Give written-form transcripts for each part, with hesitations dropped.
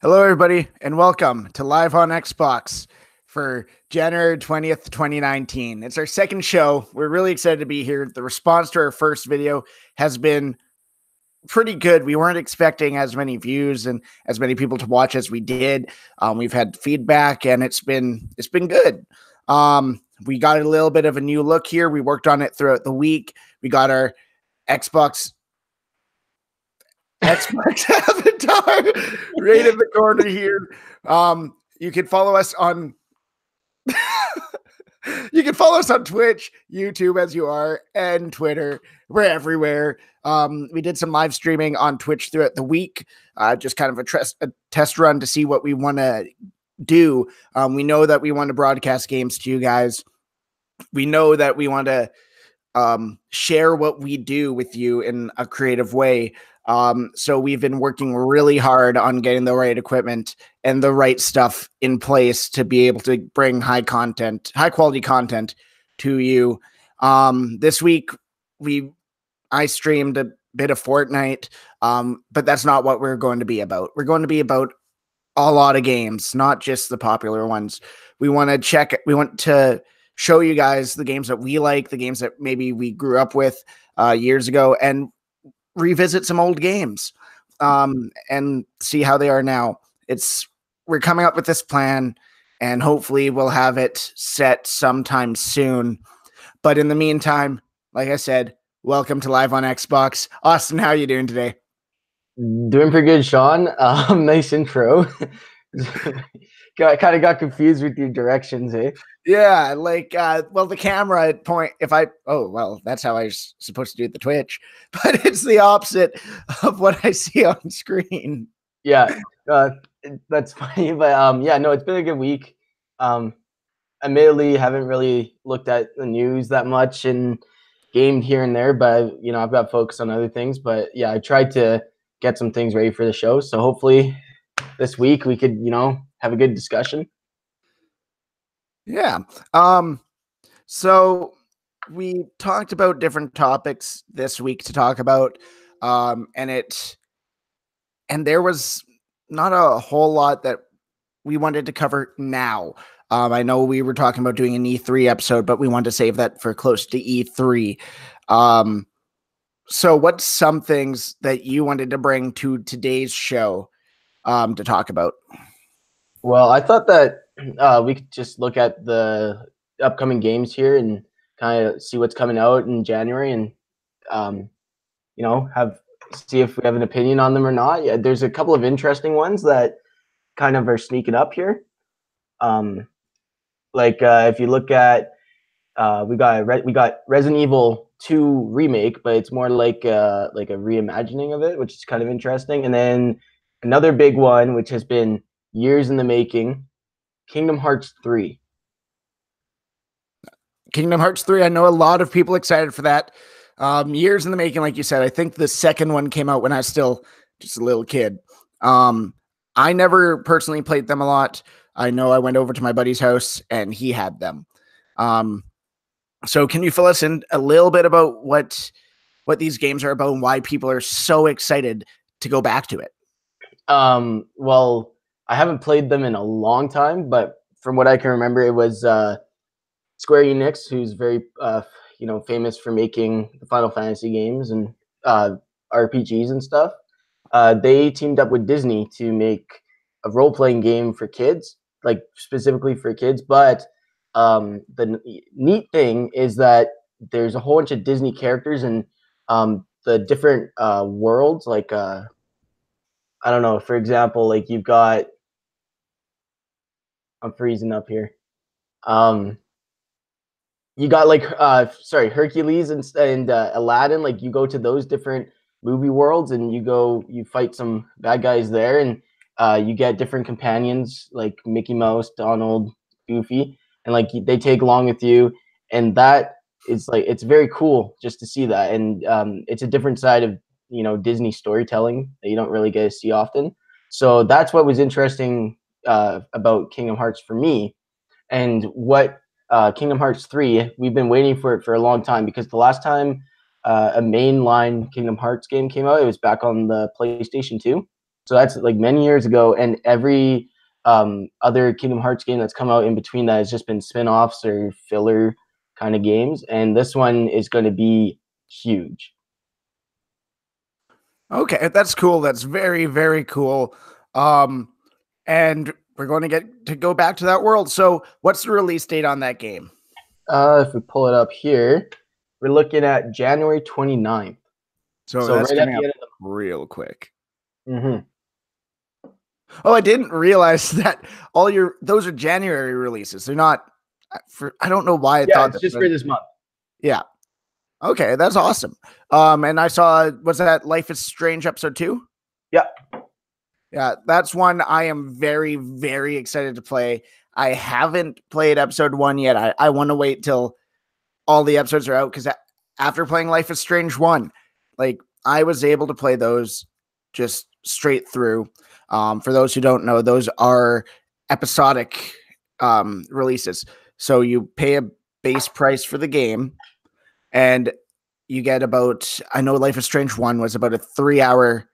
Hello, everybody, and welcome to Live on Xbox for January 20th, 2019. It's our second show. We're really excited to be here. The response to our first video has been pretty good. We weren't expecting as many views and as many people to watch as we did. We've had feedback, and it's been good. We got a little bit of a new look here. We worked on it throughout the week. We got our Xbox avatar right in the corner here. You can follow us on Twitch, YouTube as you are, and Twitter. We're everywhere. We did some live streaming on Twitch throughout the week, just kind of a test run to see what we want to do. We know that we want to broadcast games to you guys. We know that we want to share what we do with you in a creative way. So we've been working really hard on getting the right equipment and the right stuff in place to be able to bring high quality content to you. This week I streamed a bit of Fortnite, but that's not what we're going to be about. We're going to be about a lot of games, not just the popular ones. We want to show you guys the games that we like, the games that maybe we grew up with years ago, and revisit some old games and see how they are now. We're coming up with this plan, and hopefully we'll have it set sometime soon. But in the meantime, like I said, welcome to Live on Xbox. Austin, how are you doing today? Doing pretty good, Sean. Nice intro. I kind of got confused with your directions, eh? Yeah, the camera point. That's how I'm supposed to do it, the Twitch, but it's the opposite of what I see on screen. Yeah, that's funny, but yeah, no, it's been a good week. Admittedly, haven't really looked at the news that much and gamed here and there, but I've got focused on other things. But yeah, I tried to get some things ready for the show, so hopefully this week we could, have a good discussion. Yeah. So we talked about different topics this week to talk about, and there was not a whole lot that we wanted to cover now. I know we were talking about doing an E3 episode, but we wanted to save that for close to E3. So what's some things that you wanted to bring to today's show to talk about? Well, I thought that we could just look at the upcoming games here and kind of see what's coming out in January and, see if we have an opinion on them or not. Yeah, there's a couple of interesting ones that kind of are sneaking up here. If you look at, we got Resident Evil 2 remake, but it's more like a reimagining of it, which is kind of interesting. And then another big one, which has been years in the making, Kingdom Hearts 3. Kingdom Hearts 3, I know a lot of people excited for that. Years in the making, like you said. I think the second one came out when I was still just a little kid. I never personally played them a lot. I know I went over to my buddy's house and he had them. So can you fill us in a little bit about what these games are about and why people are so excited to go back to it? Well, I haven't played them in a long time, but from what I can remember, it was Square Enix, who's very famous for making the Final Fantasy games and RPGs and stuff. They teamed up with Disney to make a role-playing game for kids, like specifically for kids. But the neat thing is that there's a whole bunch of Disney characters and the different worlds. Like I don't know, for example, like you've got. I'm freezing up here. You got Hercules and Aladdin. Like you go to those different movie worlds and you fight some bad guys there, and you get different companions like Mickey Mouse, Donald, Goofy, and like they take along with you, and that is like it's very cool just to see that, and it's a different side of Disney storytelling that you don't really get to see often. So that's what was interesting about Kingdom Hearts for me, and what Kingdom Hearts 3, we've been waiting for it for a long time, because the last time a mainline Kingdom Hearts game came out, it was back on the PlayStation 2. So that's like many years ago, and every other Kingdom Hearts game that's come out in between that has just been spin-offs or filler kind of games, and this one is going to be huge. Okay, that's cool. That's very, very cool. And we're going to get to go back to that world. So, what's the release date on that game? If we pull it up here, we're looking at January 29th. So that's right at coming the up end of real quick. the. Oh, I didn't realize that those are January releases. They're not for. I don't know why I Yeah, thought it's that. just for this month. Yeah. Okay, that's awesome. And I saw, was that Life is Strange episode 2? Yeah. Yeah, that's one I am very, very excited to play. I haven't played episode 1 yet. I want to wait till all the episodes are out, because after playing Life is Strange 1, like, I was able to play those just straight through. For those who don't know, those are episodic releases. So you pay a base price for the game, and you get about, I know Life is Strange 1 was about a 3-hour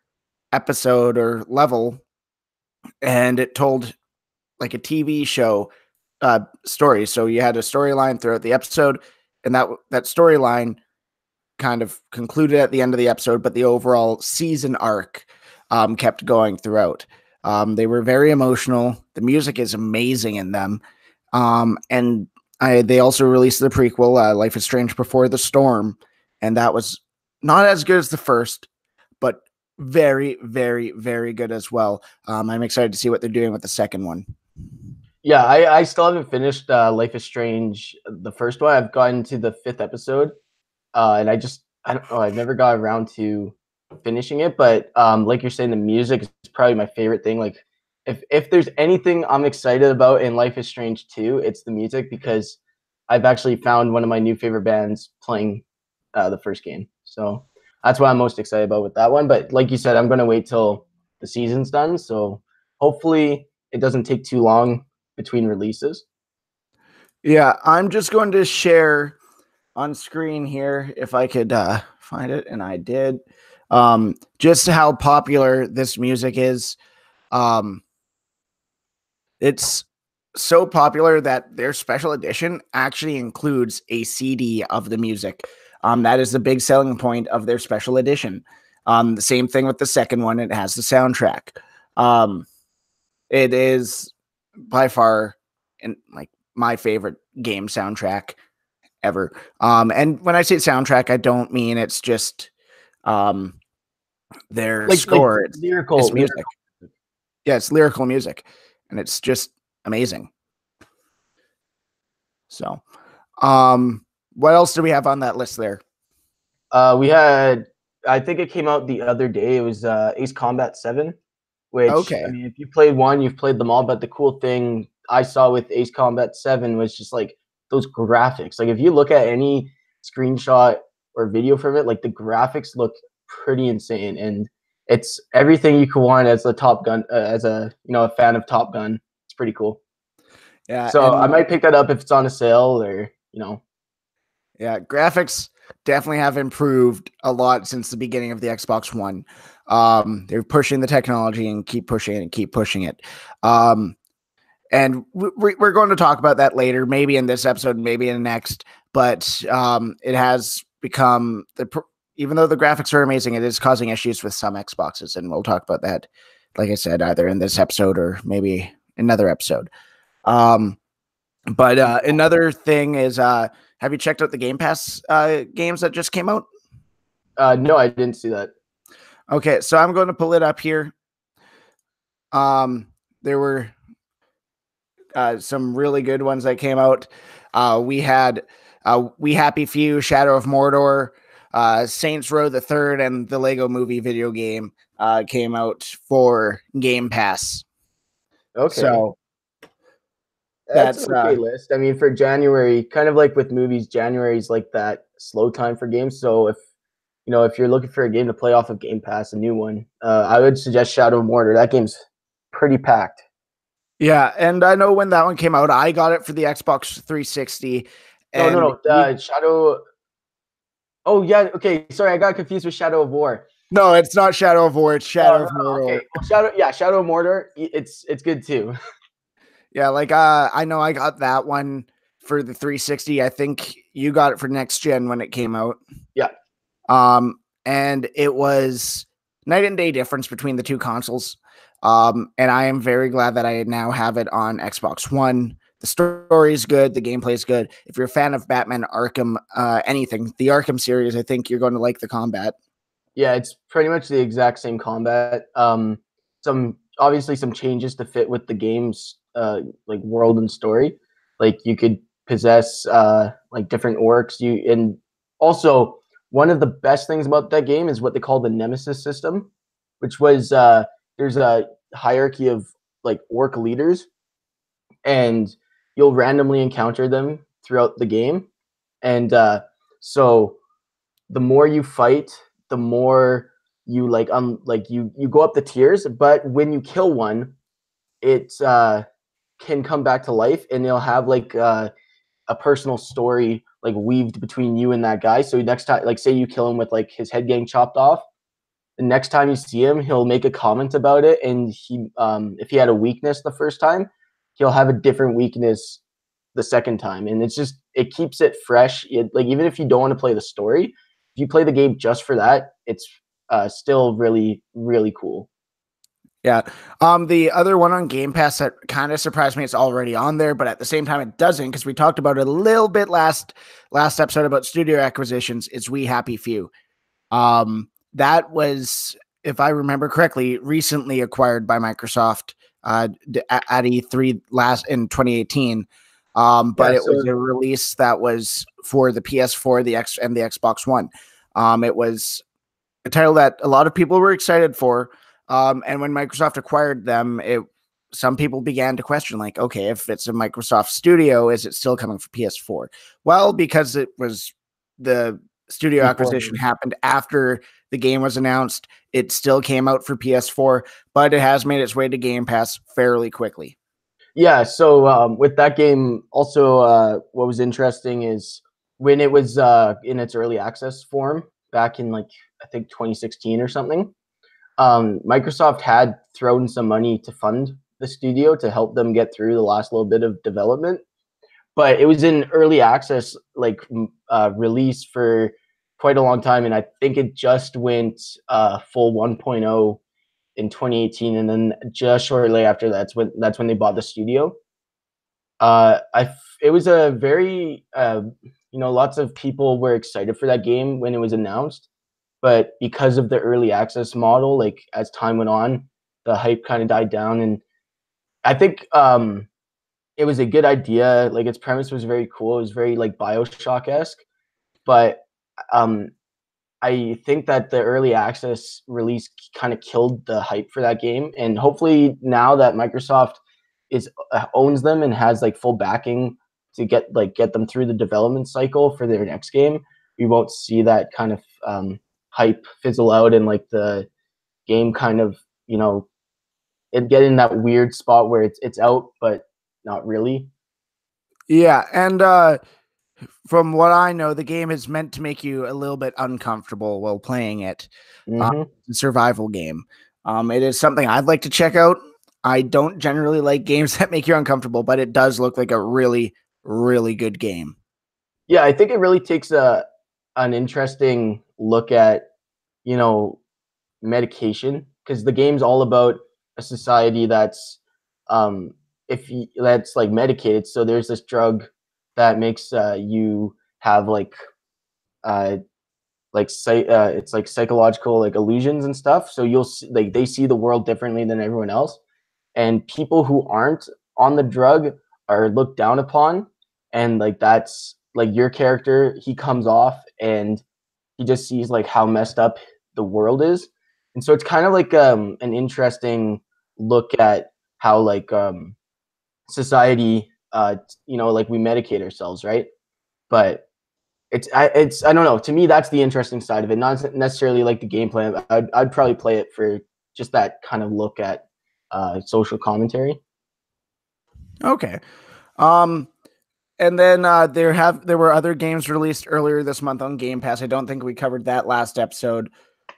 episode or level, and it told like a TV show story. So you had a storyline throughout the episode, and that storyline kind of concluded at the end of the episode, but the overall season arc kept going throughout. They were very emotional. The music is amazing in them. And they also released the prequel, Life is Strange Before the Storm, and that was not as good as the first, but very, very, very good as well. I'm excited to see what they're doing with the second one. Yeah, I still haven't finished Life is Strange, the first one. I've gotten to the 5th episode, and I don't know, I've never got around to finishing it. But like you're saying, the music is probably my favorite thing. Like, if there's anything I'm excited about in Life is Strange 2, it's the music, because I've actually found one of my new favorite bands playing the first game. So that's what I'm most excited about with that one. But like you said, I'm going to wait till the season's done. So hopefully it doesn't take too long between releases. Yeah, I'm just going to share on screen here if I could find it, and I did. Just how popular this music is. It's so popular that their special edition actually includes a CD of the music. That is the big selling point of their special edition. The same thing with the second one; it has the soundtrack. It is by far, like, my favorite game soundtrack ever. And when I say soundtrack, I don't mean it's just their score. It's lyrical music. Yeah, it's lyrical music, and it's just amazing. So, what else do we have on that list there? We had, I think it came out the other day. It was Ace Combat 7, which, Okay. I mean, if you played one, you've played them all. But the cool thing I saw with Ace Combat 7 was just like those graphics. Like, if you look at any screenshot or video from it, like, the graphics look pretty insane, and it's everything you could want as a Top Gun, as a a fan of Top Gun. It's pretty cool. Yeah, So I and might pick that up if it's on a sale, or yeah, graphics definitely have improved a lot since the beginning of the Xbox One. They're pushing the technology and keep pushing it and keep pushing it. And we're going to talk about that later, maybe in this episode, maybe in the next. But it has become, even though the graphics are amazing, it is causing issues with some Xboxes, and we'll talk about that, like I said, either in this episode or maybe another episode. But another thing is, have you checked out the Gamepass games that just came out? No, I didn't see that. Okay, so I'm going to pull it up here. There were some really good ones that came out. We had We Happy Few, Shadow of Mordor, Saints Row the Third, and the Lego Movie video game came out for Game Pass. Okay. So that's an okay list. I mean, for January, kind of like with movies, January is like that slow time for games. So if you're looking for a game to play off of Game Pass, a new one, I would suggest Shadow of Mordor. That game's pretty packed. Yeah, and I know when that one came out, I got it for the Xbox 360. No, Shadow. Oh yeah, okay. Sorry, I got confused with Shadow of War. No, it's not Shadow of War. It's Oh Shadow no, of no, Mordor. okay. Well, Shadow of Mordor. It's good too. Yeah, like I know I got that one for the 360. I think you got it for next gen when it came out. Yeah. And it was night and day difference between the two consoles. And I am very glad that I now have it on Xbox One. The story is good, the gameplay is good. If you're a fan of Batman Arkham, anything, the Arkham series, I think you're going to like the combat. Yeah, it's pretty much the exact same combat. Some obviously some changes to fit with the game's like world and story. Like you could possess like different orcs. And also one of the best things about that game is what they call the Nemesis system, which was there's a hierarchy of like orc leaders, and you'll randomly encounter them throughout the game. And so the more you fight, the more you like you go up the tiers. But when you kill one, it can come back to life, and they'll have like a personal story like weaved between you and that guy. So next time, like say you kill him with like his head getting chopped off, the next time you see him, he'll make a comment about it, and he if he had a weakness the first time, he'll have a different weakness the second time, and it keeps it fresh. Like even if you don't want to play the story, if you play the game just for that, it's still really really cool. Yeah. The other one on Game Pass that kind of surprised me, it's already on there, but at the same time it doesn't, because we talked about it a little bit last episode about studio acquisitions. It's We Happy Few. That was, if I remember correctly, recently acquired by Microsoft at E3 last in 2018. But Yeah, it was so a release that was for the PS4, the X, and the Xbox One. It was a title that a lot of people were excited for. And when Microsoft acquired them, some people began to question, like, okay, if it's a Microsoft studio, is it still coming for PS4? Well, because it was the studio before. acquisition happened after the game was announced, it still came out for PS4, but it has made its way to Game Pass fairly quickly. Yeah, so with that game, also what was interesting is when it was in its early access form back in like I think 2016 or something. Microsoft had thrown some money to fund the studio to help them get through the last little bit of development, but it was in early access, like release for quite a long time, and I think it just went full 1.0 in 2018, and then just shortly after that's when they bought the studio. It was a very lots of people were excited for that game when it was announced, but because of the early access model, like as time went on, the hype kind of died down, and I think it was a good idea. Like its premise was very cool. It was very like Bioshock esque, but um, I think that the early access release kind of killed the hype for that game. And hopefully now that Microsoft is owns them and has like full backing to get them through the development cycle for their next game, we won't see that kind of hype fizzle out and like the game kind of it get in that weird spot where it's out but not really. Yeah, and from what I know, the game is meant to make you a little bit uncomfortable while playing it. Mm-hmm. Survival game. It is something I'd like to check out. I don't generally like games that make you uncomfortable, but it does look like a really, really good game. Yeah, I think it really takes an interesting look at you know medication because the game's all about a society that's that's like medicated. So there's this drug that makes you have uh it's like psychological like illusions and stuff. So like they see the world differently than everyone else, and people who aren't on the drug are looked down upon. And like that's like your character, he comes off and he just sees like how messed up the world is. And so it's kind of like an interesting look at how like society like we medicate ourselves, right? But it's I don't know, to me that's the interesting side of it, not necessarily like the gameplay. I'd probably play it for just that kind of look at social commentary. Okay. Um, and then there were other games released earlier this month on Game Pass. I don't think we covered that last episode.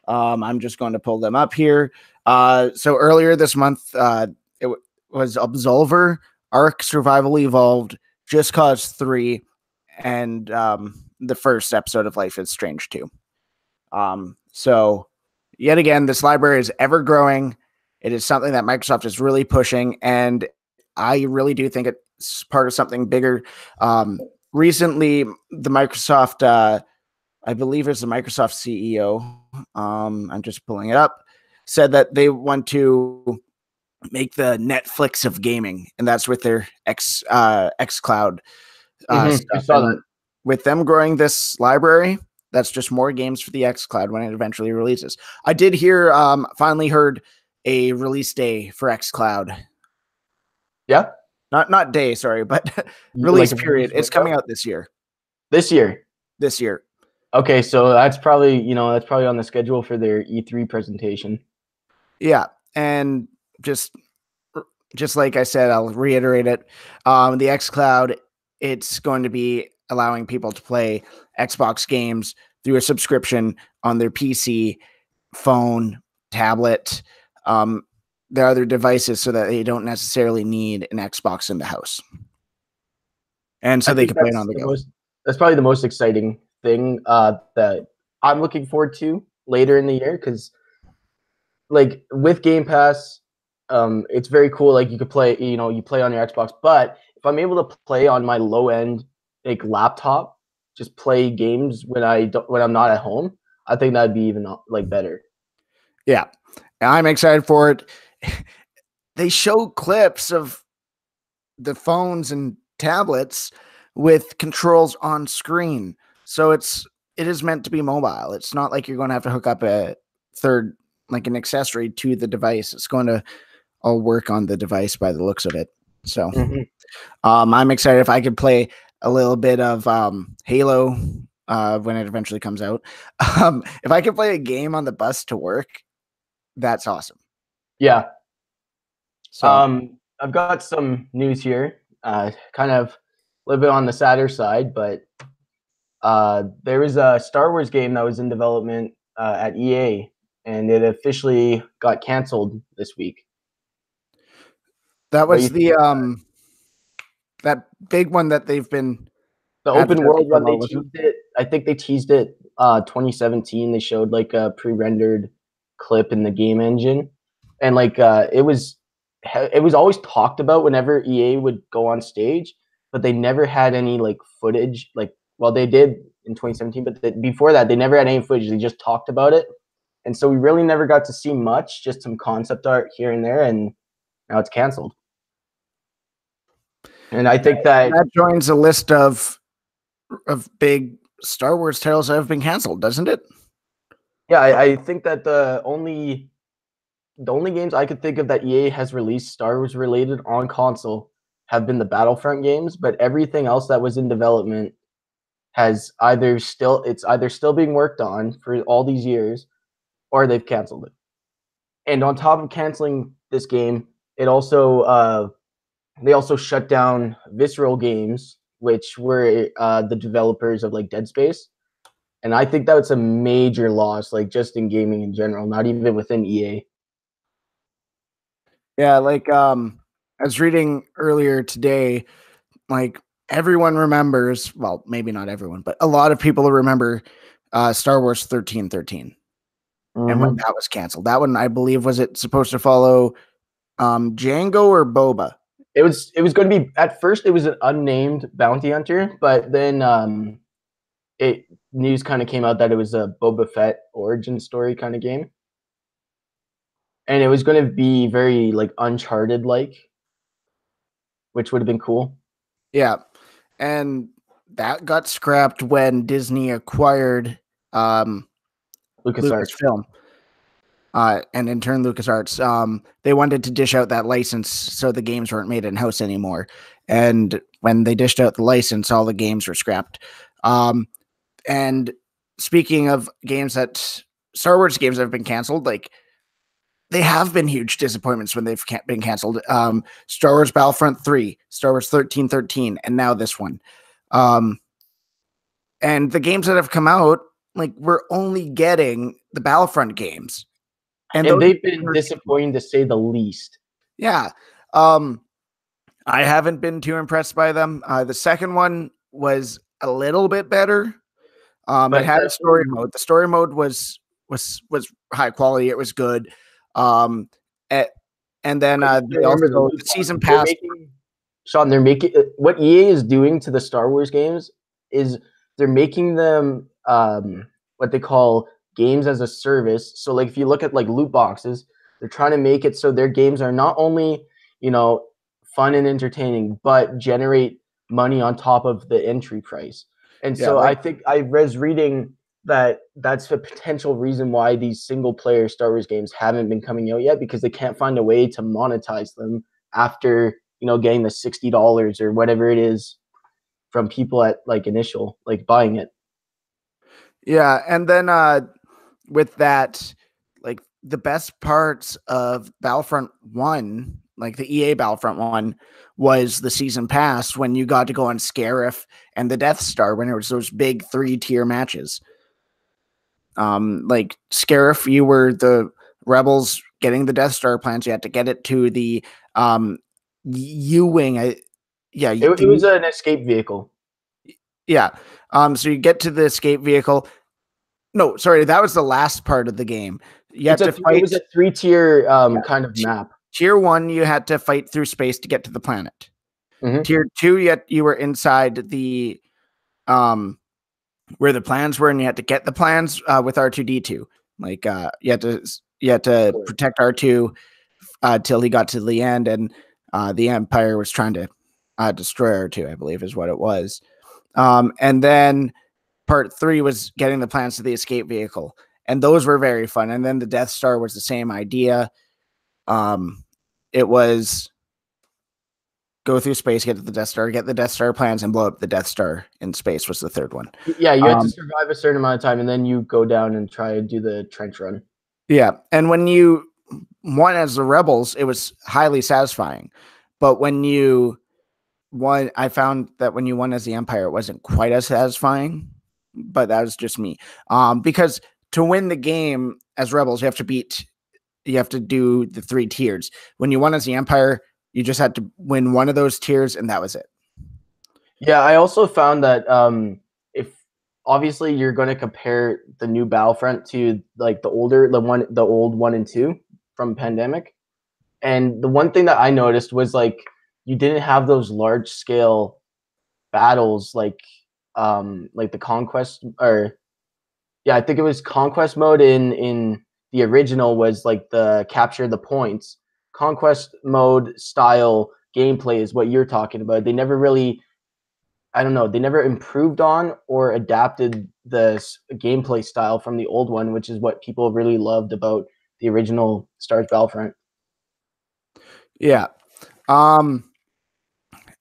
I'm just going to pull them up here. So earlier this month, it was Absolver, Ark Survival Evolved, Just Cause 3, and the first episode of Life is Strange 2. So yet again, this library is ever growing. It is something that Microsoft is really pushing, and I really do think it's part of something bigger. Recently, the Microsoft, I believe it's the Microsoft CEO, I'm just pulling it up, said that they want to make the Netflix of gaming, and that's with their xCloud I stuff. saw that. And with them growing this library, that's just more games for the xCloud when it eventually releases. I did hear, finally heard a release day for xCloud. Yeah, Not day, sorry, but like release a period. release It's coming window? out this year. This year. This year. Okay, so that's probably on the schedule for their E3 presentation. Yeah, and just like I said, I'll reiterate it. The xCloud, it's going to be allowing people to play Xbox games through a subscription on their PC, phone, tablet, their other devices, so that they don't necessarily need an Xbox in the house, and so I they think can play it on the the go. that's probably the most exciting thing that I'm looking forward to later in the year, because like with Game Pass, it's very cool. Like you could play, you play on your Xbox, but if I'm able to play on my low end like laptop, just play games when I'm not at home, I think that'd be even like better. Yeah, I'm excited for it. They show clips of the phones and tablets with controls on screen. So it is meant to be mobile. It's not like you're going to have to hook up a third, like an accessory to the device. It's going to all work on the device by the looks of it. So I'm excited if I could play a little bit of Halo when it eventually comes out. If I could play a game on the bus to work, that's awesome. Yeah. So I've got some news here, kind of a little bit on the sadder side, but there was a Star Wars game that was in development at EA, and it officially got canceled this week. that What was you think the about that? that big one that they've been The open advertising world for a one, they while, wasn't teased it. I think they teased it 2017. They showed like a pre-rendered clip in the game engine, and like it was always talked about whenever EA would go on stage, but they never had any like footage. Like, well, they did in 2017, but before that, they never had any footage. They just talked about it, and so we really never got to see much. Just some concept art here and there, and now it's canceled. And I think that that joins a list of big Star Wars titles that have been canceled, doesn't it? yeah, I think that the only games I could think of that EA has released Star Wars related on console have been the Battlefront games, but everything else that was in development has either still being worked on for all these years, or they've canceled it. And on top of canceling this game, it also they also shut down Visceral Games, which were the developers of like Dead Space. And I think that's a major loss, like just in gaming in general, not even within EA. Yeah, like I was reading earlier today, like everyone remembers, well, maybe not everyone, but a lot of people remember Star Wars 1313 and when that was canceled. That one, I believe, was it supposed to follow Django or Boba? It was going to be, at first it was an unnamed bounty hunter, but then it news kind of came out that it was a Boba Fett origin story kind of game, and it was going to be very like Uncharted like, which would have been cool. Yeah. And that got scrapped when Disney acquired LucasArts. Lucasfilm. And in turn, LucasArts, they wanted to dish out that license so the games weren't made in house anymore. And when they dished out the license, all the games were scrapped. And speaking of games that Star Wars games that have been canceled, like they have been huge disappointments when they've been canceled. Star Wars Battlefront 3, Star Wars 1313, and now this one. And the games that have come out, like we're only getting the Battlefront games, and And those they've been disappointing to say the least. yeah. I haven't been too impressed by them. The second one was a little bit better. It But had a that's story mode. The story mode was high quality. It was good. Um, a- and then they remember the also loot the season boxes. They're pass. making Sean, they're making what EA is doing to the Star Wars games is they're making them what they call games as a service. So like if you look at like loot boxes, they're trying to make it so their games are not only, you know, fun and entertaining, but generate money on top of the entry price. And Yeah, so I like think I was reading that that's a potential reason why these single player Star Wars games haven't been coming out yet, because they can't find a way to monetize them after, you know, getting the $60 or whatever it is from people at like initial like buying it. yeah, and then with that, like the best parts of Battlefront 1, like the EA Battlefront 1, was the season pass when you got to go on Scarif and the Death Star when it was those big 3-tier matches. Like Scarif, you were the rebels getting the Death Star plans. You had to get it to the U-wing. It was an escape vehicle. Yeah. So you get to the escape vehicle. No, sorry, that was the last part of the game. You had to It fight. was a 3-tier kind of map. Tier 1, you had to fight through space to get to the planet. Mm-hmm. Tier 2, yet you were inside the where the plans were, and you had to get the plans with R2D2. Like you had to protect R2 till he got to the end, and the Empire was trying to destroy R2, I believe, is what it was. And then part 3 was getting the plans to the escape vehicle, and those were very fun. And then the Death Star was the same idea. It was go through space, get to the Death Star, get the Death Star plans, and blow up the Death Star in space was the third one. Yeah, you had to survive a certain amount of time, and then you go down and try to do the trench run. Yeah, and when you won as the rebels, it was highly satisfying. But when you won, I found that when you won as the Empire, it wasn't quite as satisfying. But that was just me. Because to win the game as rebels, you have to do the 3 tiers. When you won as the Empire, you just had to win one of those tiers, and that was it. Yeah, I also found that if obviously you're going to compare the new Battlefront to like the old 1 and 2 from Pandemic, and the one thing that I noticed was like you didn't have those large scale battles like the conquest, or yeah, I think it was conquest mode in the original was like the capture the points. Conquest mode style gameplay is what you're talking about. They never really, I don't know, they never improved on or adapted the gameplay style from the old one, which is what people really loved about the original Star Wars Battlefront. Yeah. And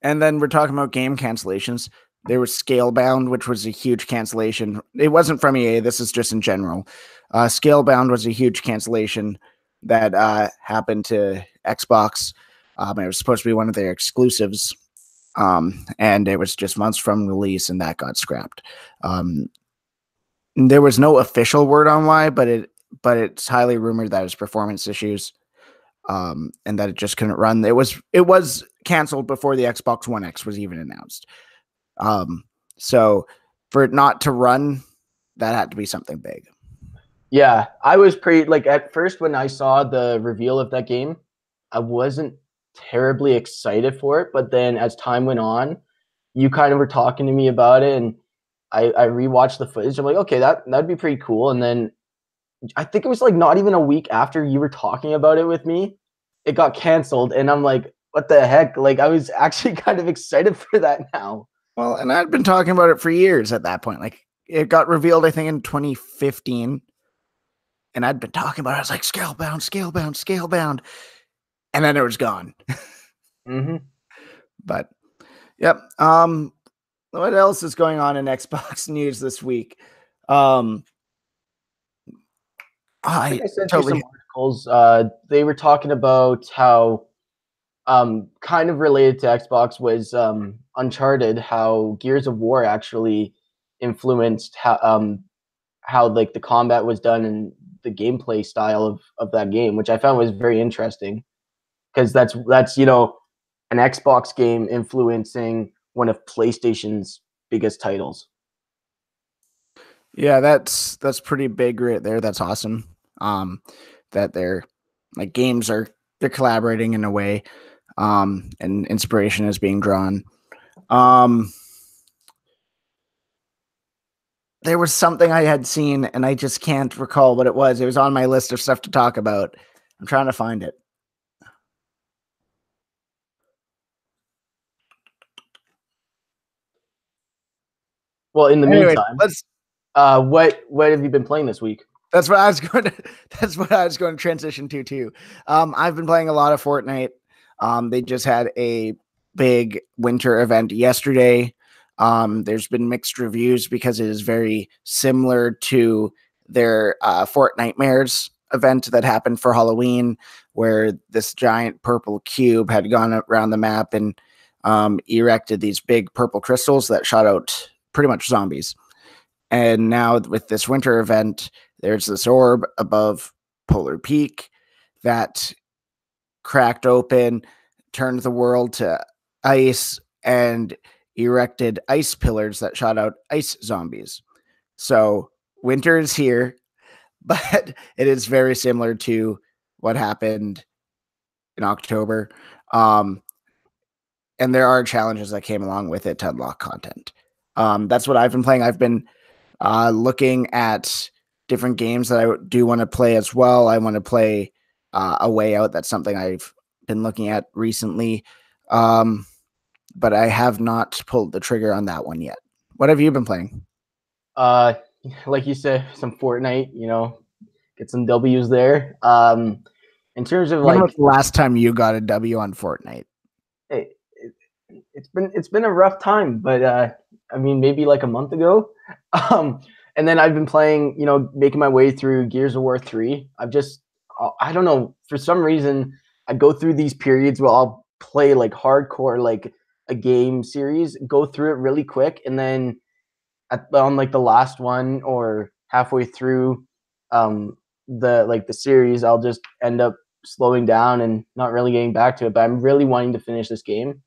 then we're talking about game cancellations. There was Scalebound, which was a huge cancellation. It wasn't from EA. This is just in general. Scalebound was a huge cancellation that happened to Xbox. It was supposed to be one of their exclusives, and it was just months from release, and that got scrapped. There was no official word on why, but it's highly rumored that it was performance issues, and that it just couldn't run. It was canceled before the Xbox One X was even announced. So for it not to run, that had to be something big. Yeah, I was pretty like at first when I saw the reveal of that game, I wasn't terribly excited for it, but then as time went on, you kind of were talking to me about it, and I rewatched the footage. I'm like, okay, that'd be pretty cool. And then I think it was like not even a week after you were talking about it with me, it got canceled, and I'm like, what the heck? Like I was actually kind of excited for that now. Well, and I'd been talking about it for years at that point. Like it got revealed, I think, in 2015. And I'd been talking about it. I was like, Scalebound, Scalebound, Scalebound. And then it was gone. Mm-hmm. But yep. What else is going on in Xbox news this week? I think I sent you some articles. They were talking about how kind of related to Xbox was Uncharted, how Gears of War actually influenced how like the combat was done and the gameplay style of that game, which I found was very interesting because that's an Xbox game influencing one of PlayStation's biggest titles. Yeah, that's pretty big right there. That's awesome. That they're like games are they're collaborating in a way, and inspiration is being drawn. Um, there was something I had seen and I just can't recall what it was. It was on my list of stuff to talk about. I'm trying to find it. Well, in the Anyway, meantime, let's what have you been playing this week? That's what I was going to. That's what I was going to transition to too. I've been playing a lot of Fortnite. They just had a big winter event yesterday. There's been mixed reviews because it is very similar to their Fortnitemares event that happened for Halloween, where this giant purple cube had gone around the map and erected these big purple crystals that shot out pretty much zombies. And now with this winter event, there's this orb above Polar Peak that cracked open, turned the world to ice, and erected ice pillars that shot out ice zombies. So winter is here, but it is very similar to what happened in October. And there are challenges that came along with it to unlock content. That's what I've been playing. I've been looking at different games that I do want to play as well. I want to play A Way Out. That's something I've been looking at recently, but I have not pulled the trigger on that one yet. What have you been playing? Uh, like you said, some Fortnite. Get some W's there. In terms of When was like, the last time you got a W on Fortnite? it, it's been a rough time, but I mean maybe like a month ago. And then I've been playing, making my way through Gears of War 3. I don't know, for some reason I go through these periods where I'll play like hardcore like a game series, go through it really quick, and then on like the last one or halfway through the series, I'll just end up slowing down and not really getting back to it. But I'm really wanting to finish this game.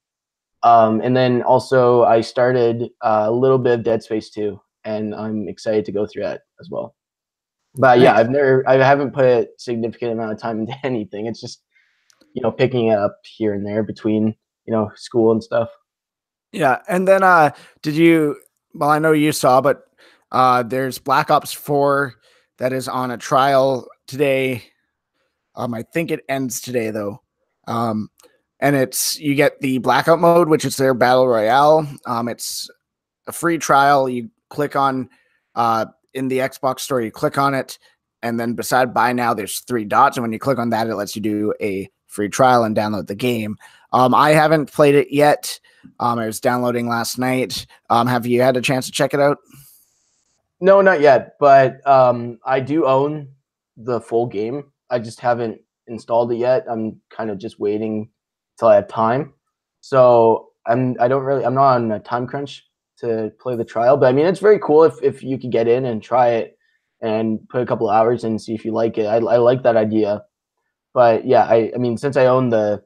And then also I started a little bit of Dead Space 2, and I'm excited to go through that as well. But yeah, Nice. I haven't put a significant amount of time into anything. It's just, picking it up here and there between, school and stuff. Yeah, and then did you? Well, I know you saw, but there's Black Ops 4 that is on a trial today. I think it ends today though. Um, and you get the blackout mode, which is their battle royale. It's a free trial. You click on in the Xbox store, you click on it, and then beside buy now, there's 3 dots, and when you click on that, it lets you do a free trial and download the game. I haven't played it yet. I was downloading last night. Have you had a chance to check it out? No, not yet, but I do own the full game. I just haven't installed it yet. I'm kind of just waiting till I have time. So I'm not on a time crunch to play the trial, but I mean it's very cool if you could get in and try it and put a couple of hours in and see if you like it. I like that idea. But yeah, I mean since I own the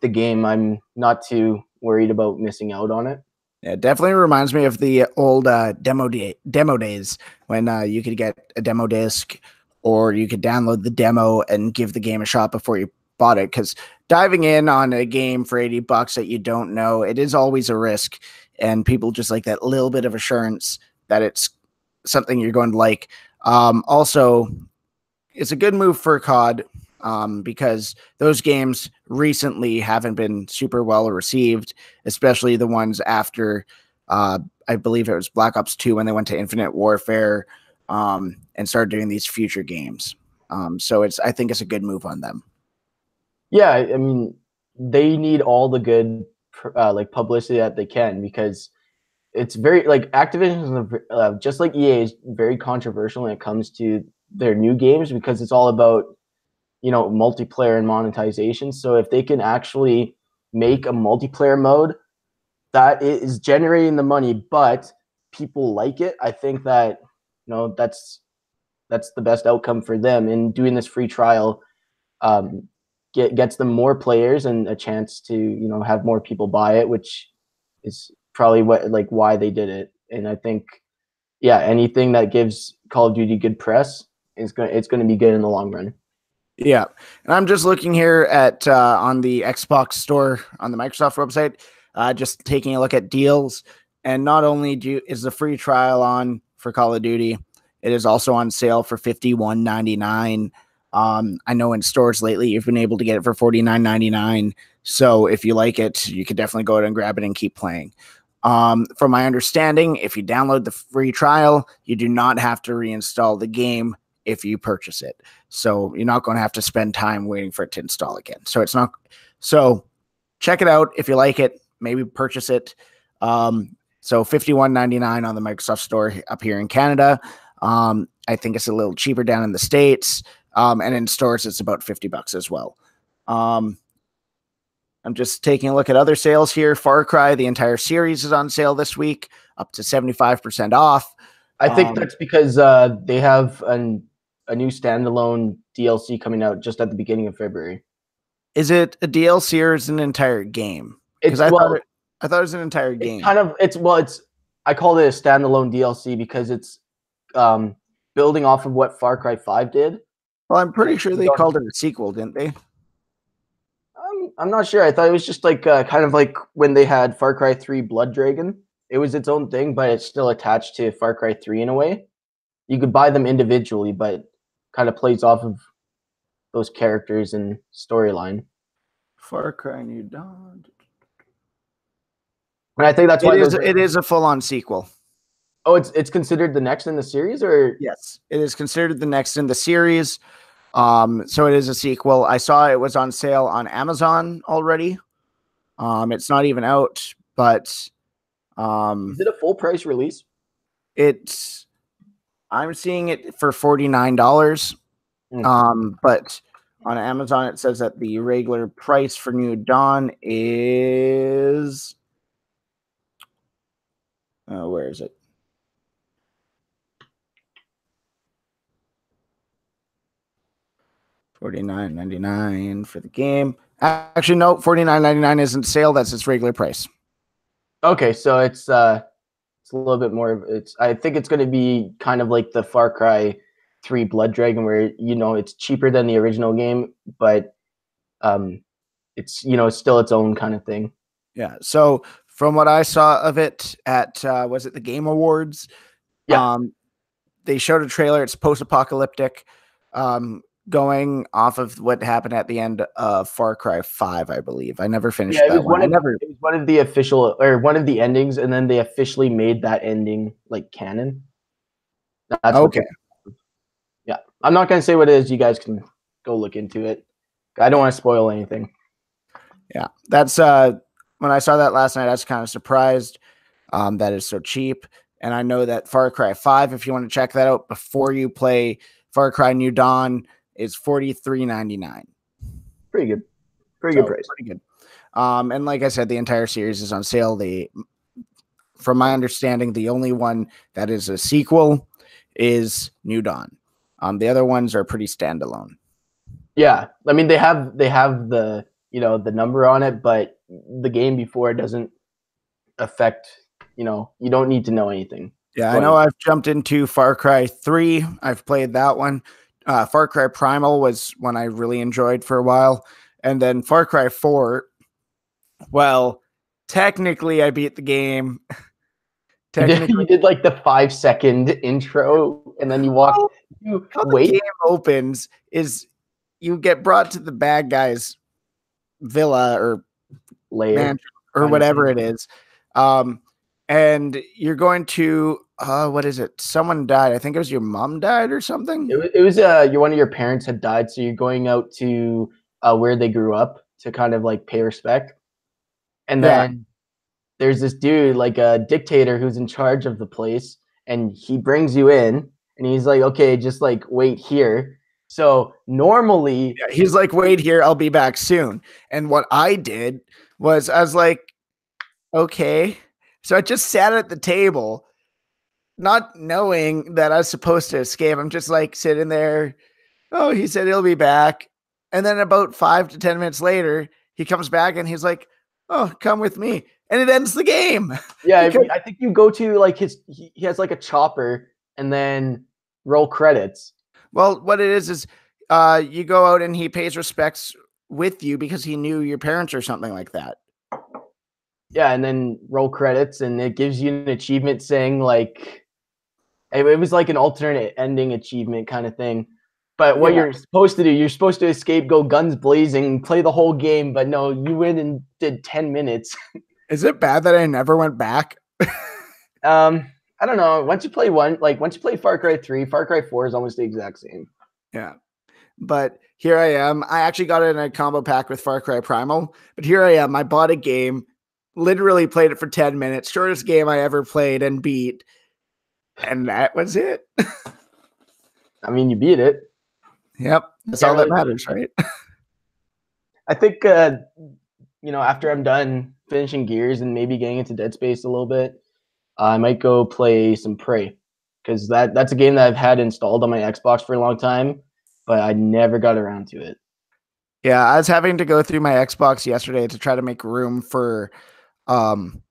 game, I'm not too worried about missing out on it. Yeah, it definitely reminds me of the old demo days when you could get a demo disc or you could download the demo and give the game a shot before you bought it. Because diving in on a game for $80 that you don't know, it is always a risk, and people just like that little bit of assurance that it's something you're going to like. Also, it's a good move for COD because those games recently haven't been super well received, especially the ones after, I believe it was Black Ops 2 when they went to Infinite Warfare and started doing these future games. So I think it's a good move on them. Yeah, I mean, they need all the good like publicity that they can because it's very like Activision is just like EA is very controversial when it comes to their new games because it's all about multiplayer and monetization. So if they can actually make a multiplayer mode that is generating the money, but people like it, I think that that's the best outcome for them. And doing this free trial gets them more players and a chance to have more people buy it, which is probably why they did it. And I think anything that gives Call of Duty good press it's going to be good in the long run. Yeah. And I'm just looking here at on the Xbox store on the Microsoft website, just taking a look at deals. And not only is the free trial on for Call of Duty, it is also on sale for $51.99. I know in stores lately you've been able to get it for $49.99. So if you like it, you could definitely go ahead and grab it and keep playing. From my understanding, if you download the free trial, you do not have to reinstall the game if you purchase it. So you're not going to have to spend time waiting for it to install again. So it's not. So check it out. If you like it, maybe purchase it. So $51.99 on the Microsoft Store up here in Canada. I think it's a little cheaper down in the States. And in stores, it's about $50 as well. I'm just taking a look at other sales here. Far Cry, the entire series is on sale this week, up to 75% off. I think that's because they have a new standalone DLC coming out just at the beginning of February. Is it a DLC or is it an entire game? Because I thought it was an entire game. I call it a standalone DLC because it's building off of what Far Cry 5 did. Well, I'm pretty sure they called it a sequel, didn't they? I'm not sure. I thought it was just like kind of like when they had Far Cry 3 Blood Dragon. It was its own thing, but it's still attached to Far Cry 3 in a way. You could buy them individually, but kind of plays off of those characters and storyline. Far Cry New Dawn. And I think that's why it is a full-on sequel. Oh, it's considered the next in the series, or yes, it is considered the next in the series. So it is a sequel. I saw it was on sale on Amazon already. It's not even out, but is it a full price release? I'm seeing it for $49. But on Amazon it says that the regular price for New Dawn is where is it? $49.99 for the game. Actually, no, $49.99 isn't sale. That's its regular price. Okay, so it's a little bit more. I think it's going to be kind of like the Far Cry 3 Blood Dragon, where it's cheaper than the original game, but it's it's still its own kind of thing. Yeah. So from what I saw of it at was it the Game Awards? Yeah. They showed a trailer. It's post-apocalyptic. Going off of what happened at the end of Far Cry 5, I believe. I never finished that one. It was one of the official or one of the endings, and then they officially made that ending like canon. That's okay. Yeah, I'm not gonna say what it is. You guys can go look into it. I don't want to spoil anything. Yeah, that's when I saw that last night, I was kind of surprised that it's so cheap. And I know that Far Cry 5, if you want to check that out before you play Far Cry New Dawn, is $43.99. Pretty good. Pretty good price. Pretty good. And like I said, the entire series is on sale. From my understanding, the only one that is a sequel is New Dawn. The other ones are pretty standalone. Yeah, I mean they have the the number on it, but the game before it doesn't affect. You don't need to know anything. Yeah, I know I've jumped into Far Cry 3. I've played that one. Far Cry Primal was one I really enjoyed for a while. And then Far Cry 4, well, technically I beat the game. You did like the 5-second intro, and then you walk. How the game opens is you get brought to the bad guy's villa or mansion or whatever it is. And you're going to what is it? Someone died. I think it was your mom died or something. It was one of your parents had died, so you're going out to where they grew up to kind of like pay respect. And then there's this dude, like a dictator, who's in charge of the place, and he brings you in, and he's like, "Okay, just like wait here." So normally, he's like, "Wait here, I'll be back soon." And what I did was, I was like, "Okay." So I just sat at the table not knowing that I was supposed to escape, I'm just like sitting there. Oh, he said he'll be back. And then about 5 to 10 minutes later, he comes back and he's like, oh, come with me. And it ends the game. Yeah, Because, I think you go to like he has like a chopper and then roll credits. well, what it is you go out and he pays respects with you because he knew your parents or something like that. Yeah, and then roll credits, and it gives you an achievement saying like it was like an alternate ending achievement kind of thing. But what Yeah. you're supposed to do, you're supposed to escape, go guns blazing, play the whole game. But no, you went and did 10 minutes. Is it bad that I never went back? I don't know. Once you play Far Cry 3, Far Cry 4 is almost the exact same. Yeah. But here I am. I actually got it in a combo pack with Far Cry Primal. But here I am. I bought a game, literally played it for 10 minutes, shortest game I ever played and beat. And that was it. I mean, you beat it. Yep. That's Can't all that really- matters, right? I think after I'm done finishing Gears and maybe getting into Dead Space a little bit, I might go play some Prey because that's a game that I've had installed on my Xbox for a long time, but I never got around to it. Yeah, I was having to go through my Xbox yesterday to try to make room for um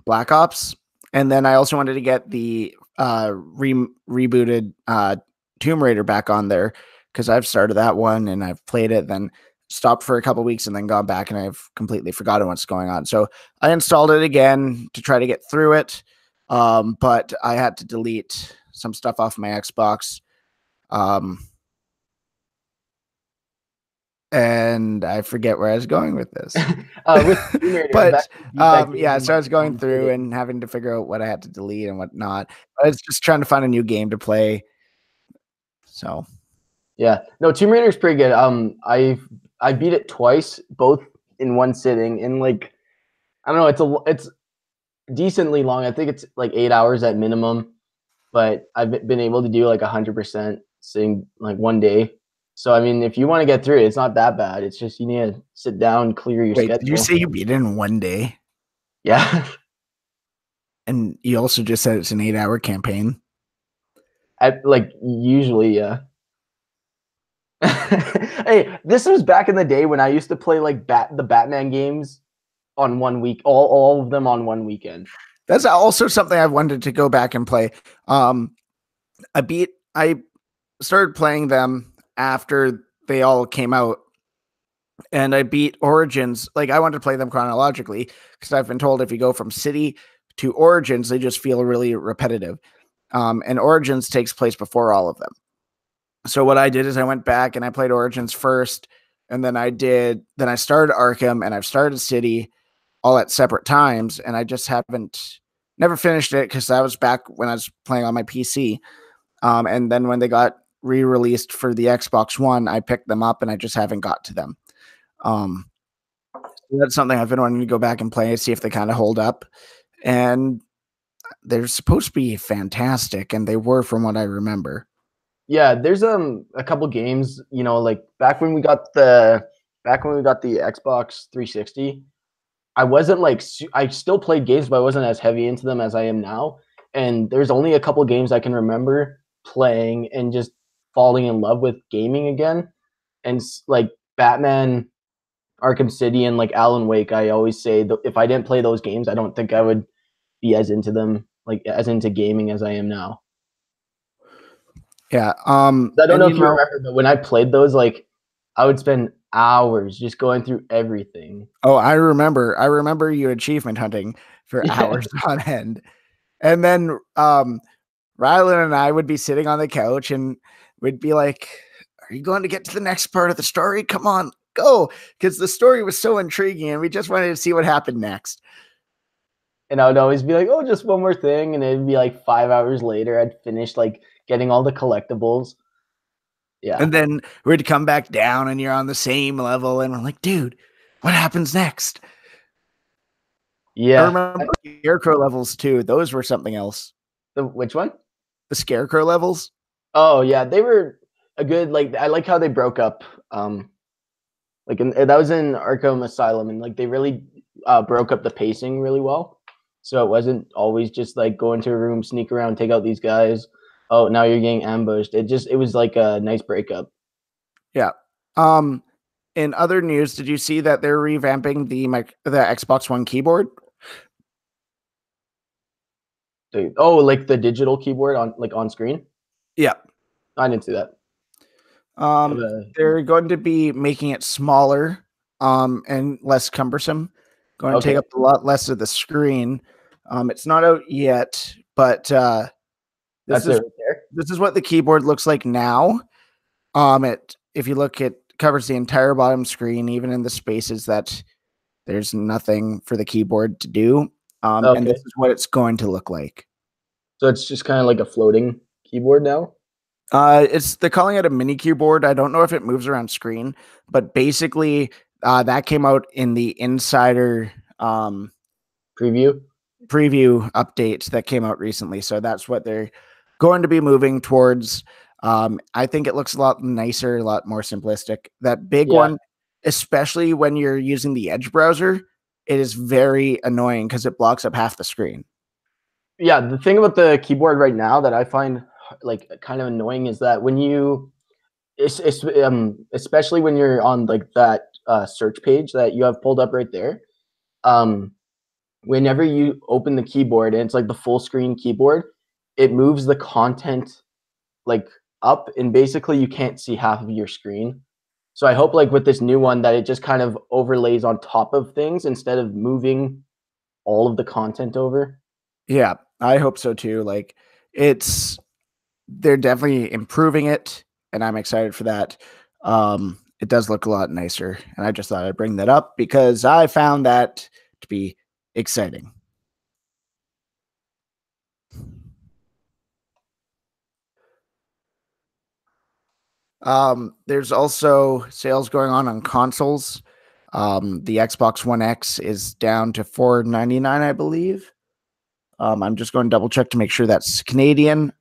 Black Ops, and then I also wanted to get the rebooted Tomb Raider back on there because I've started that one and I've played it, then stopped for a couple weeks and then gone back and I've completely forgotten what's going on. So I installed it again to try to get through it, but I had to delete some stuff off my Xbox. And I forget where I was going with this. But yeah, so I was going through and having to figure out what I had to delete and whatnot. I was just trying to find a new game to play. So yeah, no, Tomb Raider is pretty good. I beat it twice, both in one sitting, and like I don't know, it's decently long. I think it's like 8 hours at minimum, but I've been able to do like 100% sitting like one day. So I mean, if you want to get through it, it's not that bad. It's just you need to sit down, clear your wait, schedule. did you say you beat it in one day? Yeah. And you also just said it's an 8-hour campaign. Like usually, yeah. Hey, this was back in the day when I used to play like the Batman games on 1 week, all of them on one weekend. That's also something I wanted to go back and play. I started playing them after they all came out, and I beat Origins. Like I wanted to play them chronologically because I've been told if you go from City to Origins, they just feel really repetitive. And Origins takes place before all of them. So what I did is I went back and I played Origins first, and then I started Arkham and I've started City all at separate times, and I just never finished it because that was back when I was playing on my PC. And then when they got re-released for the Xbox One, I picked them up and I just haven't got to them. So that's something I've been wanting to go back and play and see if they kind of hold up. And they're supposed to be fantastic, and they were from what I remember. Yeah, there's a couple games, like back when we got the Xbox 360, I wasn't like I still played games, but I wasn't as heavy into them as I am now. And there's only a couple games I can remember playing and just falling in love with gaming again. And like Batman, Arkham City, and like Alan Wake, I always say that if I didn't play those games, I don't think I would be as into them, like as into gaming as I am now. Yeah. I don't know if you remember, but when I played those, like I would spend hours just going through everything. Oh, I remember. I remember you achievement hunting for hours on end. And then Rylan and I would be sitting on the couch and we'd be like, are you going to get to the next part of the story? Come on, go. Because the story was so intriguing and we just wanted to see what happened next. And I would always be like, oh, just one more thing. And it'd be like 5 hours later, I'd finish like getting all the collectibles. Yeah. And then we'd come back down and you're on the same level. And we're like, dude, what happens next? Yeah. I remember Scarecrow levels too. Those were something else. Which one? The Scarecrow levels. Oh, yeah. They were a good, like, I like how they broke up. That was in Arkham Asylum, and like they really broke up the pacing really well. So it wasn't always just like go into a room, sneak around, take out these guys. Oh, now you're getting ambushed. It was like a nice breakup. Yeah. In other news, did you see that they're revamping the Xbox One keyboard? Oh, like the digital keyboard on screen. Yeah. I didn't see that. Um, they're going to be making it smaller, and less cumbersome. Going to take Okay, up a lot less of the screen. It's not out yet, but this that's it is right there. this is what the keyboard looks like now. It if you look, it covers the entire bottom screen, even in the spaces that there's nothing for the keyboard to do. And Okay, this is what it's going to look like. so it's just kind of like a floating keyboard now. They're calling it a mini keyboard. I don't know if it moves around screen, but basically, that came out in the insider Preview. preview update that came out recently. So that's what they're going to be moving towards. I think it looks a lot nicer, a lot more simplistic. That big Yeah, one, especially when you're using the Edge browser, it is very annoying because it blocks up half the screen. yeah. The thing about the keyboard right now that I find like kind of annoying is that when you, especially when you're on like that search page that you have pulled up right there, um, whenever you open the keyboard and it's like the full screen keyboard, it moves the content like up, and basically you can't see half of your screen. So I hope like with this new one that it just kind of overlays on top of things instead of moving all of the content over. Yeah, I hope so too. Like it's they're definitely improving it, and I'm excited for that. It does look a lot nicer, and I just thought I'd bring that up because I found that to be exciting. There's also sales going on consoles. The Xbox One X is down to $499, I believe. I'm just going to double check to make sure that's Canadian.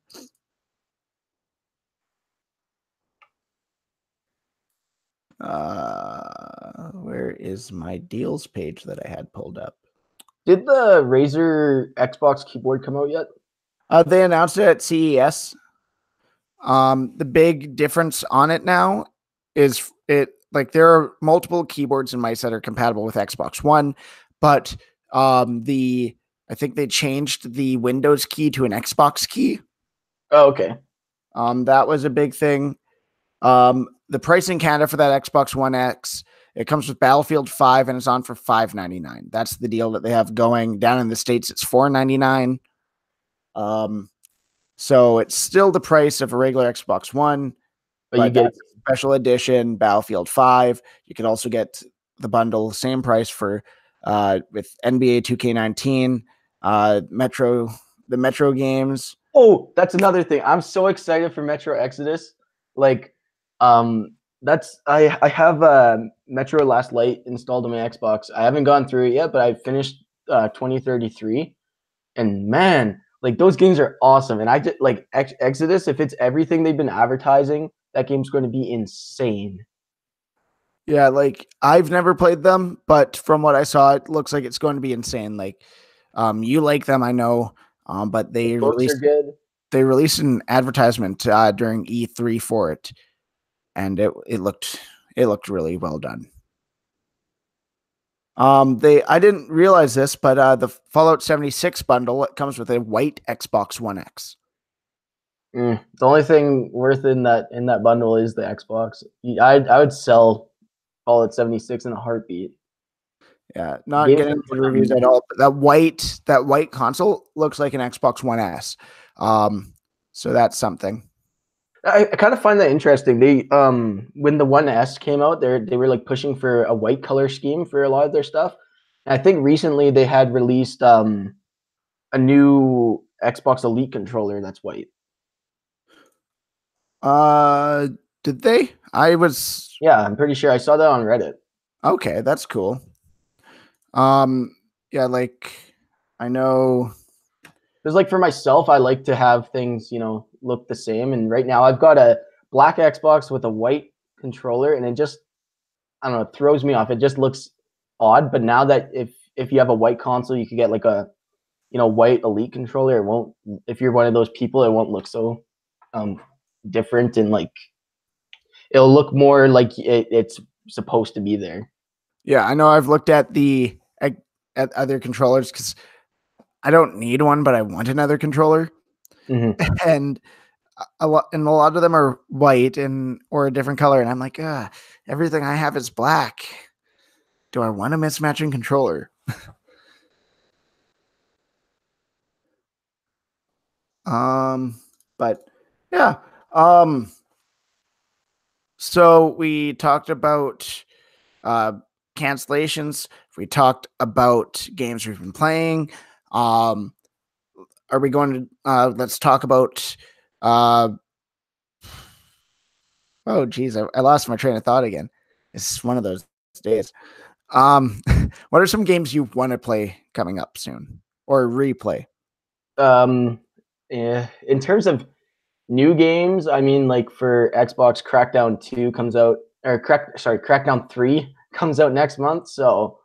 Where is my deals page that I had pulled up? Did the Razer Xbox keyboard come out yet? They announced it at CES. The big difference on it now is it like there are multiple keyboards and mice that are compatible with Xbox One, but the I think they changed the Windows key to an Xbox key. Oh, okay. That was a big thing. The price in Canada for that Xbox One X, it comes with Battlefield 5 and it's on for $599. That's the deal that they have going. Down in the States, it's $499. So it's still the price of a regular Xbox One, But you but get that's a special edition Battlefield 5. You can also get the bundle, same price for with NBA 2K19, the Metro games. Oh, that's another thing. I'm so excited for Metro Exodus. Like, that's I have Metro Last Light installed on my Xbox. I haven't gone through it yet, but I finished 2033, and man, like those games are awesome. And I just like Exodus. If it's everything they've been advertising, that game's going to be insane. Yeah, like I've never played them, but from what I saw, it looks like it's going to be insane. Like, you like them, I know, but The books are good. they released an advertisement during E3 for it, and it looked really well done. They I didn't realize this, but the Fallout 76 bundle, it comes with a white Xbox One X. The only thing worth in that bundle is the Xbox. I would sell Fallout 76 in a heartbeat. Yeah, The not game's getting been into the putting reviews on. at all, but that white console looks like an Xbox One S. So that's something. I kind of find that interesting. They when the One S came out, they were like pushing for a white color scheme for a lot of their stuff. And I think recently they had released a new Xbox Elite controller that's white. Uh, did they? I was Yeah, I'm pretty sure I saw that on Reddit. okay. That's cool. Um, yeah, like I know. Because like for myself, I like to have things look the same. And right now I've got a black Xbox with a white controller, and it just I don't know, it throws me off. It just looks odd. But now that if you have a white console, you could get like a white Elite controller, it won't. If you're one of those people, it won't look so different, and like it'll look more like it's supposed to be there. Yeah, I know. I've looked at at other controllers because I don't need one, but I want another controller, and a lot of them are white or a different color, and I'm like, everything I have is black. Do I want a mismatching controller? But yeah. So we talked about uh cancellations. We talked about games we've been playing. Um, are we going to let's talk about oh geez, I lost my train of thought again. It's one of those days. What are some games you want to play coming up soon or replay? Yeah, in terms of new games, I mean, like for Xbox, Crackdown 2 comes out, or Crackdown 3 comes out next month. So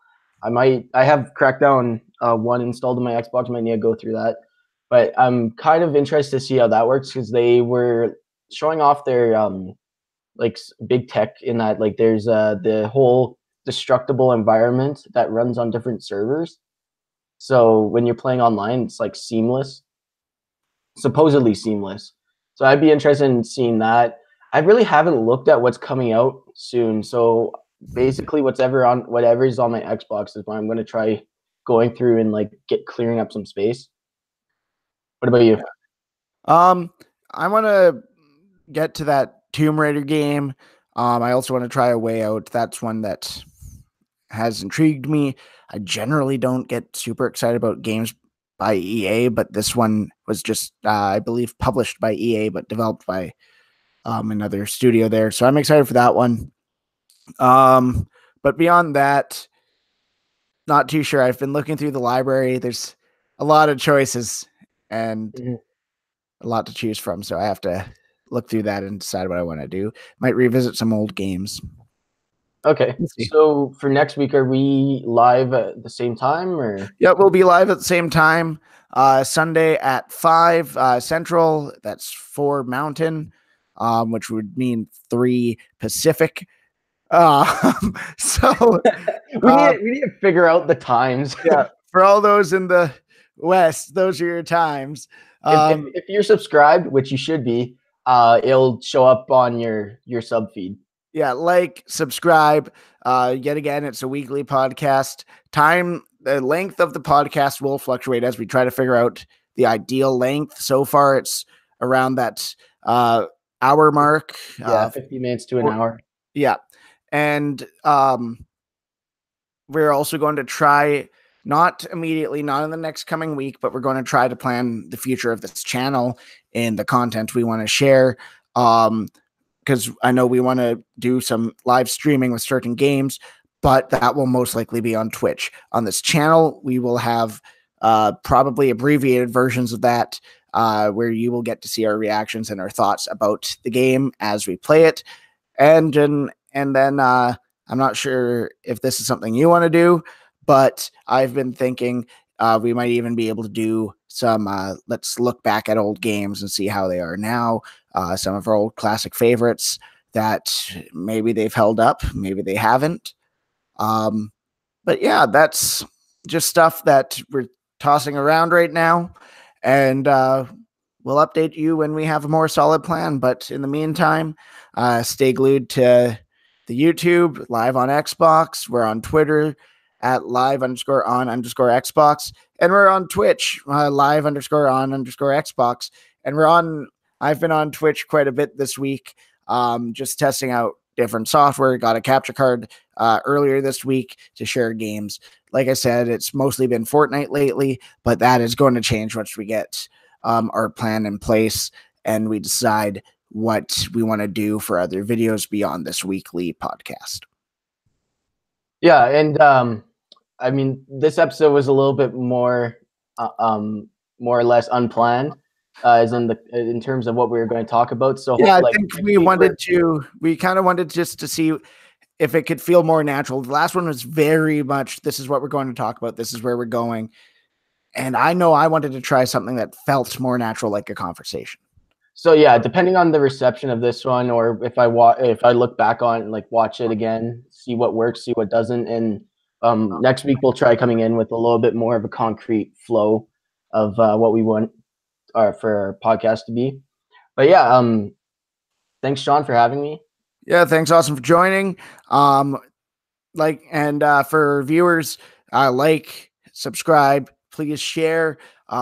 I have Crackdown 1 installed on my Xbox. Might need to go through that. But I'm kind of interested to see how that works because they were showing off their like big tech in that like there's the whole destructible environment that runs on different servers. So when you're playing online, it's like seamless, supposedly seamless. So I'd be interested in seeing that. I really haven't looked at what's coming out soon. So basically, whatever's on my Xbox is what I'm going to try going through and like clearing up some space. What about you? I want to get to that Tomb Raider game. I also want to try A Way Out. That's one that has intrigued me. I generally don't get super excited about games by EA, but this one was just, I believe, published by EA, but developed by another studio there. So I'm excited for that one. But beyond that, not too sure. I've been looking through the library. There's a lot of choices and a lot to choose from. So I have to look through that and decide what I want to do. Might revisit some old games. Okay. So for next week, are we live at the same time or? Yeah, we'll be live at the same time. Sunday at 5 Central. That's 4 Mountain, which would mean 3 Pacific. So we need to figure out the times. Yeah, for all those in the West, those are your times. If you're subscribed, which you should be, it'll show up on your sub feed. Yeah, like, subscribe. Yet again, it's a weekly podcast. The length of the podcast will fluctuate as we try to figure out the ideal length. So far, it's around that hour mark. 50 minutes to an hour. Yeah. And we're also going to try, not immediately, not in the next coming week, but we're going to try to plan the future of this channel and the content we want to share. Because I know we want to do some live streaming with certain games, but that will most likely be on Twitch. On this channel, we will have probably abbreviated versions of that, where you will get to see our reactions and our thoughts about the game as we play it. And then I'm not sure if this is something you want to do, but I've been thinking we might even be able to do some let's look back at old games and see how they are now. Some of our old classic favorites that maybe they've held up, maybe they haven't. But yeah, that's just stuff that we're tossing around right now. And we'll update you when we have a more solid plan. But in the meantime, stay glued to the YouTube, live on Xbox. We're on Twitter at live_on_Xbox. And we're on Twitch, live_on_Xbox. And I've been on Twitch quite a bit this week, just testing out different software. Got a capture card earlier this week to share games. Like I said, it's mostly been Fortnite lately, but that is going to change once we get our plan in place and we decide what we want to do for other videos beyond this weekly podcast. Yeah, and I mean, this episode was a little bit more or less unplanned, as in terms of what we were going to talk about. So yeah, I think we kind of wanted just to see if it could feel more natural. The last one was very much, this is what we're going to talk about. This is where we're going. And I know I wanted to try something that felt more natural, like a conversation. So yeah, depending on the reception of this one, or if I look back on, like, watch it again, see what works, see what doesn't, and next week we'll try coming in with a little bit more of a concrete flow of what we want for our podcast to be. But yeah, thanks, Sean, for having me. Yeah, thanks, Austin, for joining. For viewers, subscribe, please share.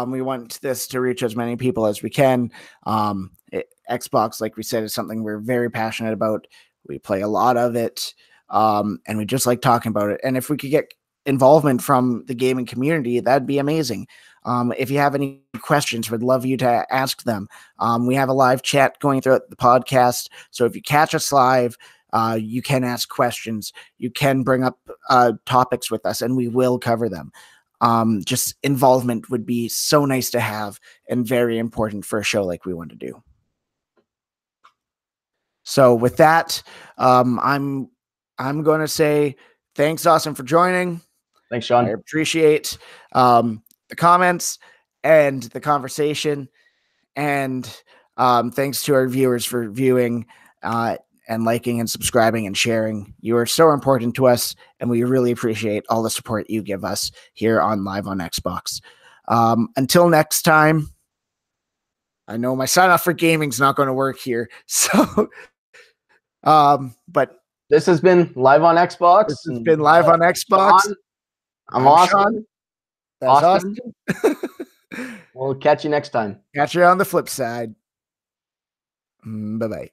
We want this to reach as many people as we can. Xbox, like we said, is something we're very passionate about. We play a lot of it, and we just like talking about it. And if we could get involvement from the gaming community, that'd be amazing. If you have any questions, we'd love you to ask them. We have a live chat going throughout the podcast, so if you catch us live, you can ask questions. You can bring up topics with us, and we will cover them. Just involvement would be so nice to have and very important for a show like we want to do. So with that, I'm going to say thanks, Austin, for joining. Thanks, Sean. I appreciate the comments and the conversation, and thanks to our viewers for viewing and liking and subscribing and sharing. You are so important to us, and we really appreciate all the support you give us here on Live on Xbox. Until next time, I know my sign off for gaming is not going to work here, so but this has been Live on Xbox. This has been Live on Xbox. Sean, I'm Austin. Sean. That's Austin. We'll catch you next time. Catch you on the flip side. Bye-bye.